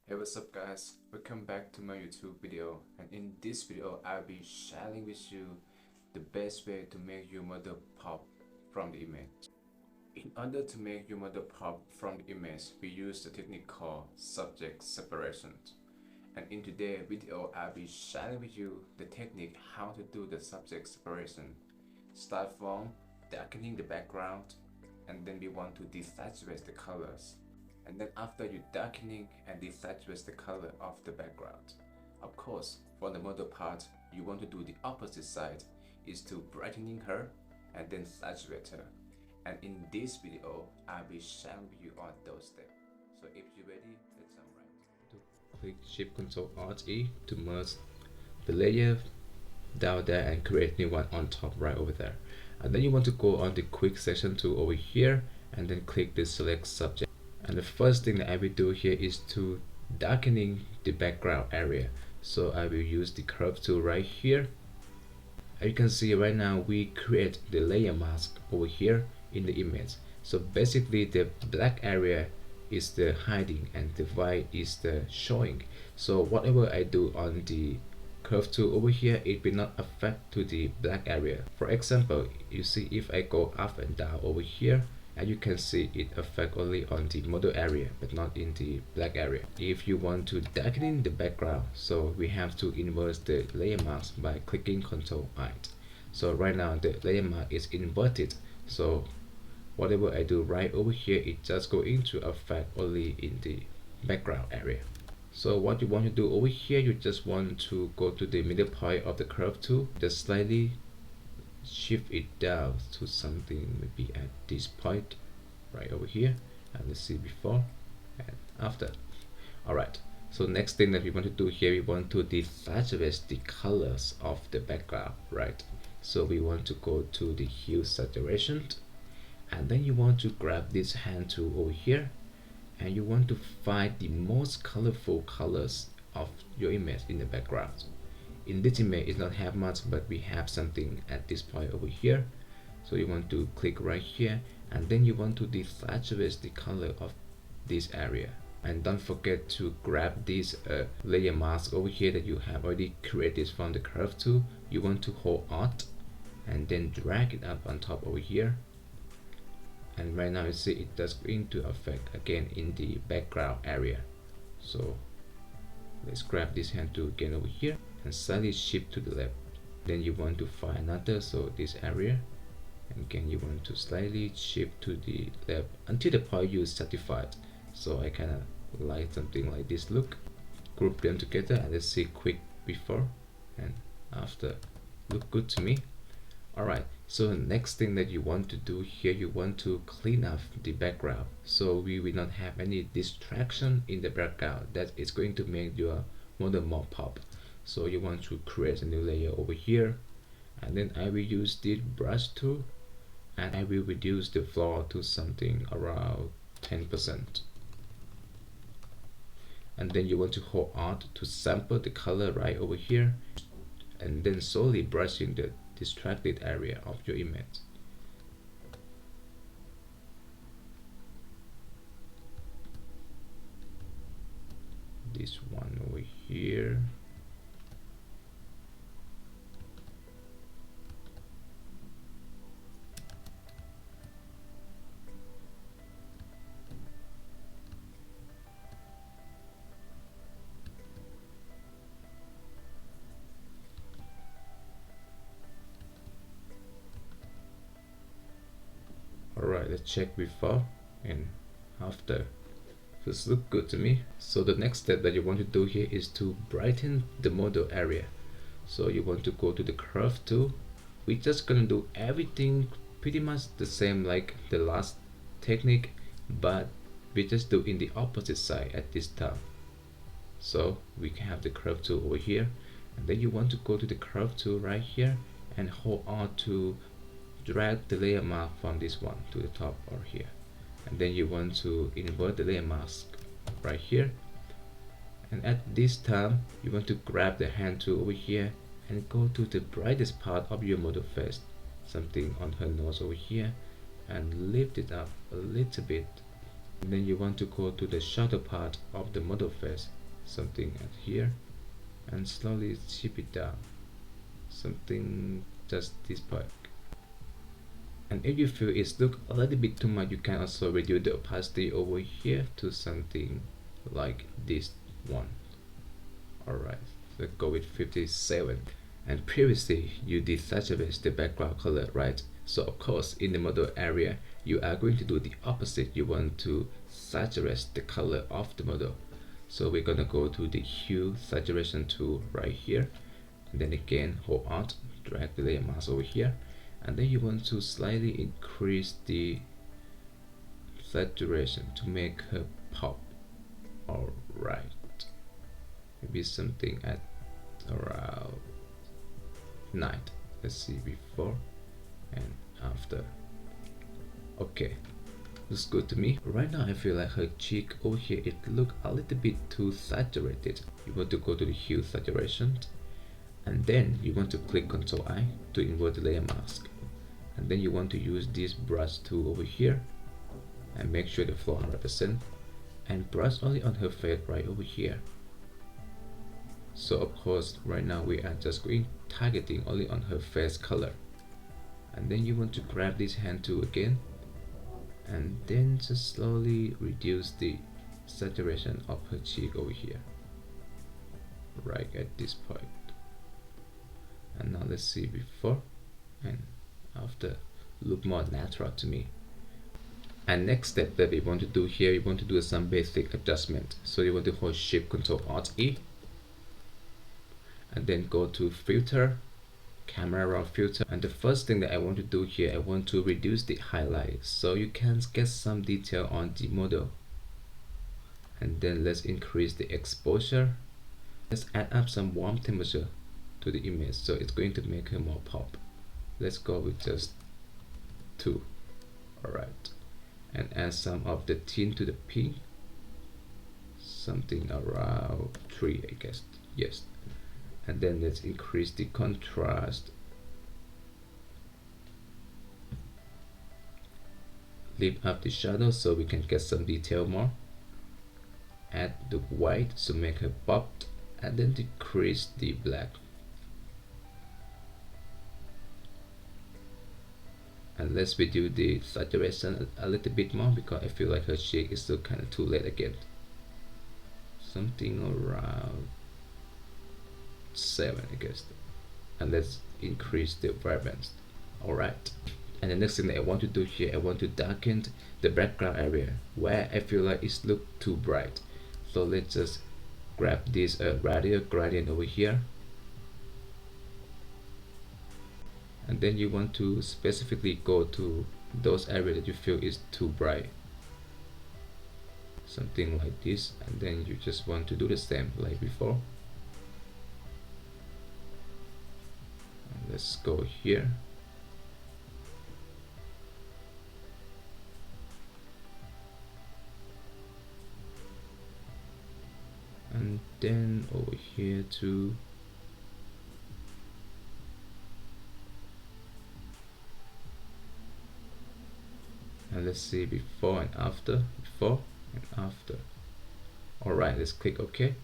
Hey, what's up guys, welcome back to my YouTube video, and in this video I'll be sharing with you the best way to make your model pop from the image. In order to make your model pop from the image, we use the technique called subject separation. And in today's video I'll be sharing with you the technique how to do the subject separation. Start from darkening the background, and then we want to desaturate the colors. And then after you darkening and desaturate the color of the background. Of course, for the model part, you want to do the opposite side, is to brightening her and then saturate her. And in this video, I'll be sharing with you on those steps. So if you're ready, let's jump right. Click Shift Ctrl Alt E to merge the layer down there and create new one on top right over there. And then you want to go on the quick selection tool over here and then click the select subject. And the first thing that I will do here is to darkening the background area. So I will use the curve tool right here. As you can see right now, we create the layer mask over here in the image. So basically the black area is the hiding and the white is the showing. So whatever I do on the curve tool over here, it will not affect to the black area. For example, you see if I go up and down over here, and you can see it affect only on the model area but not in the black area. If you want to darken the background, so we have to invert the layer mask by clicking Ctrl Alt. So right now the layer mask is inverted, so whatever I do right over here, it just going to affect only in the background area. So what you want to do over here, you just want to go to the middle point of the curve tool, just slightly shift it down to something maybe at this point right over here, and let's see before and after. Alright, so next thing that we want to do here, we want to desaturate the colors of the background, right? So we want to go to the hue saturation, and then you want to grab this hand tool over here, and you want to find the most colorful colors of your image in the background. In this image it's not have much, but we have something at this point over here. So you want to click right here, and then you want to desaturate the color of this area. And don't forget to grab this layer mask over here that you have already created from the curve tool. You want to hold Alt and then drag it up on top over here. And right now you see it does going to affect again in the background area. So let's grab this hand tool again over here and slightly shift to the left. Then you want to find another, so this area, and again you want to slightly shift to the left until the point you satisfied. So I kind of like something like this look. Group them together and let's see quick before and after. Look good to me. Alright, so the next thing that you want to do here, you want to clean up the background so we will not have any distraction in the background that is going to make your model more pop. So you want to create a new layer over here, and then I will use this brush tool and I will reduce the floor to something around 10%. And then you want to hold Alt to sample the color right over here, and then slowly brushing the distracted area of your image. This one over here. Alright, let's check before and after. This looks good to me. So the next step that you want to do here is to brighten the model area. So you want to go to the curve tool. We're just gonna do everything pretty much the same like the last technique, but we just do in the opposite side at this time. So we can have the curve tool over here, and then you want to go to the curve tool right here and hold on to drag the layer mask from this one to the top or here, and then you want to invert the layer mask right here, and at this time you want to grab the hand tool over here and go to the brightest part of your model face, something on her nose over here, and lift it up a little bit And then you want to go to the shadow part of the model face, something at here, and slowly chip it down, something just this part. And if you feel it's look a little bit too much, you can also reduce the opacity over here to something like this one. Alright, let's go with 57. And previously you desaturate the background color, right? So of course in the model area you are going to do the opposite. You want to saturate the color of the model. So we're gonna go to the hue saturation tool right here, and then again hold Alt, drag the layer mask over here, and then you want to slightly increase the saturation to make her pop. Alright, maybe something at around 9. Let's see, before and after. Okay, looks good to me. Right now I feel like her cheek over here, it look a little bit too saturated. You want to go to the hue saturation, and then you want to click Ctrl I to invert the layer mask, and then you want to use this brush tool over here and make sure the flow 100%, and brush only on her face right over here. So of course right now we are just going targeting only on her face color, and then you want to grab this hand tool again, and then just slowly reduce the saturation of her cheek over here, right at this point. And now let's see before and after, look more natural to me. And next step that we want to do here, you want to do some basic adjustment. So you want to hold Shift Ctrl Alt E, and then go to filter, camera raw filter, and the first thing that I want to do here, I want to reduce the highlight so you can get some detail on the model. And then let's increase the exposure. Let's add up some warm temperature to the image, so it's going to make her more pop. Let's go with just 2. Alright, and add some of the tint to the pink, something around 3, I guess. Yes. And then let's increase the contrast. Leave up the shadow so we can get some detail more. Add the white so make her pop, and then decrease the black. And let's reduce the saturation a little bit more because I feel like her cheek is still kind of too late again. Something around 7, I guess. And let's increase the vibrance. Alright, and the next thing that I want to do here, I want to darken the background area where I feel like it's look too bright. So let's just grab this radial gradient over here, and then you want to specifically go to those areas that you feel is too bright, something like this, and then you just want to do the same like before. And let's go here, and then over here too. And let's see before and after, before and after. Alright, let's click OK.